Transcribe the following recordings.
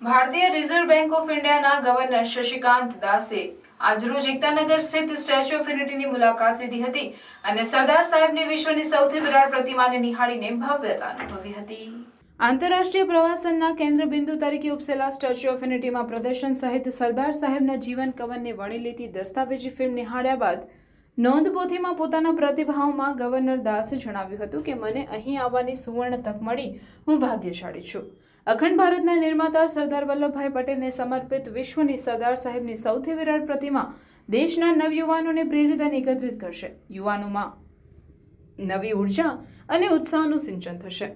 ભારતીય reserve bank of ઇન્ડિયાના governor Shashikant દાસે આજરોજ એકતાનગર સ્થિત સ્ટેચ્યુ ઓફ યુનિટીની મુલાકાત લીધી હતી અને સરદાર સાહેબની વિશ્વની સૌથી વિરાટ પ્રતિમાને નિહાળીને ભાવ્યતા અનુભવી હતી। આંતરરાષ્ટ્રીય પ્રવાસનના કેન્દ્રબિંદુ તરીકે ઉપસેલા સ્ટેચ્યુ ઓફ યુનિટીમાં પ્રદર્શન સહિત સરદાર સાહેબના જીવન કવનને વણી લેતી દસ્તાવેજી ફિલ્મ નિહાળ્યા બાદ નોંધપોથીમાં પોતાના પ્રતિભાવમાં ગવર્નર દાસે જણાવ્યું હતું કે મને અહીં આવવાની સુવર્ણ તક મળી, હું ભાગ્યશાળી છું। અખંડ ભારતના નિર્માતા સરદાર વલ્લભભાઈ પટેલને સમર્પિત વિશ્વની સરદાર સાહેબની સૌથી વિરાટ પ્રતિમા દેશના નવયુવાનોને પ્રેરિત અને એકત્રિત કરશે। યુવાનોમાં નવી ઉર્જા અને ઉત્સાહનું સિંચન થશે।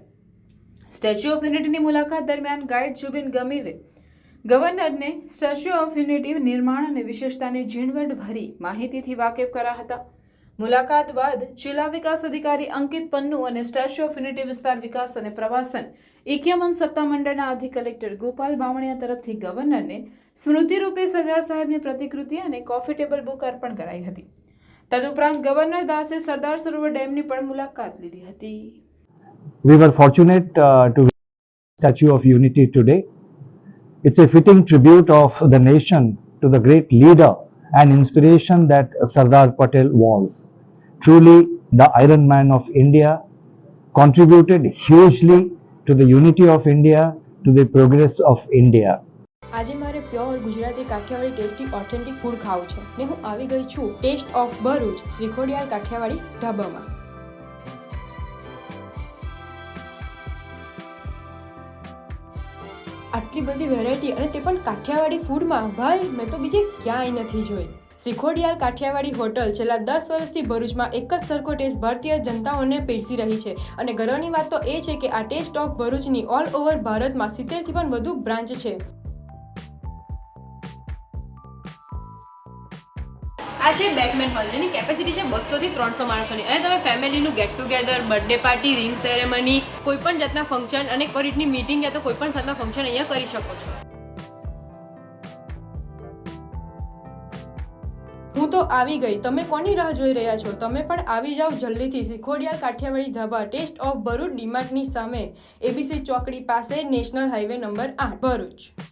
સ્ટેચ્યુ ઓફ યુનિટીની મુલાકાત દરમિયાન ગાઈડ જુબિન ગમીરે ગવર્નરને સ્ટેચ્યુ ઓફ યુનિટી નિર્માણ અને વિશેષતાની ઝીણવટભરી માહિતીથી વાકેફ કર્યા હતા। મુલાકાત બાદ જિલ્લા વિકાસ અધિકારી અંકિત પન્નુ અને સ્ટેચ્યુ ઓફ યુનિટી વિસ્તાર વિકાસ અને પ્રવાસન ઇક્યમન સત્તામંડળના અધિક કલેક્ટર ગોપાલ બાવણિયા તરફથી ગવર્નરને સ્મૃતિરૂપે સરદાર સાહેબની પ્રતિકૃતિ અને કોફી ટેબલ બુક અર્પણ કરાઈ હતી। તદુપરાંત ગવર્નર દાસે સરદાર સરોવર ડેમની પણ મુલાકાત લીધી હતી। We were fortunate to visit the Statue of Unity today. It's a fitting tribute of the nation to the great leader and inspiration that Sardar Patel was. Truly, the Iron Man of India contributed hugely to the unity of India, to the progress of India. આજે મારે pure Gujarati Kathiawadi tasty authentic food ખાવું છે ને હું આવી ગઈ છું test of Bharuch શ્રીખોડિયાર Kathiawadi ઢાબામાં। આટલી બધી વેરાયટી અને તે પણ કાઠિયાવાડી ફૂડમાં, ભાઈ મેં તો બીજે ક્યાંય નથી જોઈ। શ્રીખોડિયાર કાઠિયાવાડી હોટલ છેલ્લા 10 વર્ષથી ભરૂચમાં એક જ સરખો ટેસ્ટ ભારતીય જનતાઓને પીરસી રહી છે અને ગર્વની વાત તો એ છે કે આ ટેસ્ટ ઓફ ભરૂચની ઓલ ઓવર ભારતમાં 70 થી પણ વધુ બ્રાન્ચ છે। આ છે બેકમેન હોલ, જેની કેપેસિટી છે 200 થી 300 માણસોની અને તમે ફેમિલીનું get together, birthday party, ring ceremony, કોઈ પણ જાતના ફંક્શન અને એક રીતની મીટિંગ યા તો કોઈ પણ જાતના ફંક્શન અહીંયા કરી શકો છો। હું તો આવી ગઈ, તમે કોની રાહ જોઈ રહ્યા છો? તમે પણ આવી જાઓ જલ્દીથી શ્રીખોડિયાર કાઠિયાવાડી ધાબા ટેસ્ટ ઓફ ભરૂચ ડીમાર્ટની સામે, એબીસી ચોકડી પાસે, નેશનલ હાઈવે નંબર 8 ભરૂચ।